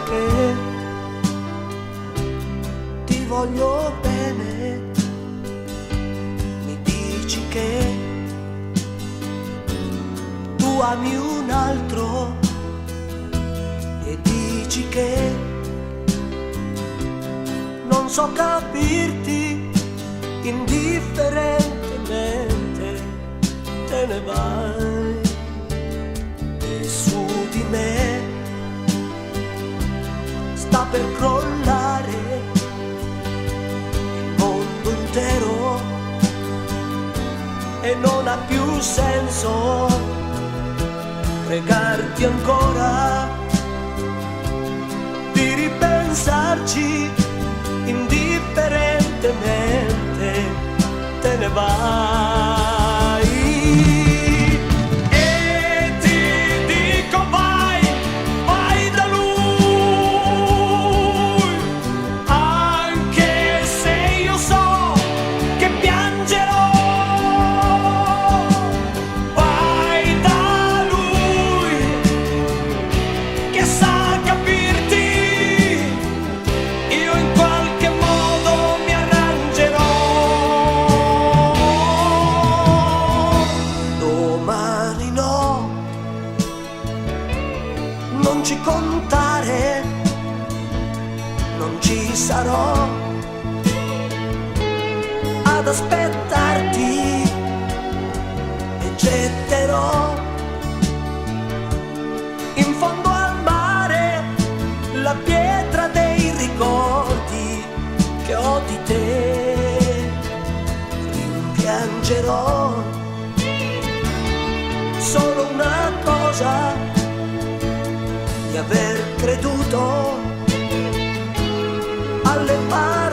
che ti voglio bene, mi dici che tu ami un altro e dici che non so capirti, indifferentemente te ne vai e su di me sta per crollare il mondo intero e non ha più senso pregarti ancora di ripensarci, indifferentemente te ne vai. E ti dico vai, vai da lui, anche se io so che piangerò. Vai da lui, che sa capirti, io in qualche modo mi arrangerò. Domani no, non ci contare, non ci sarò ad aspettarti e getterò in fondo al mare la pietra dei ricordi che ho di te. Rimpiangerò solo una cosa, di aver creduto alle parole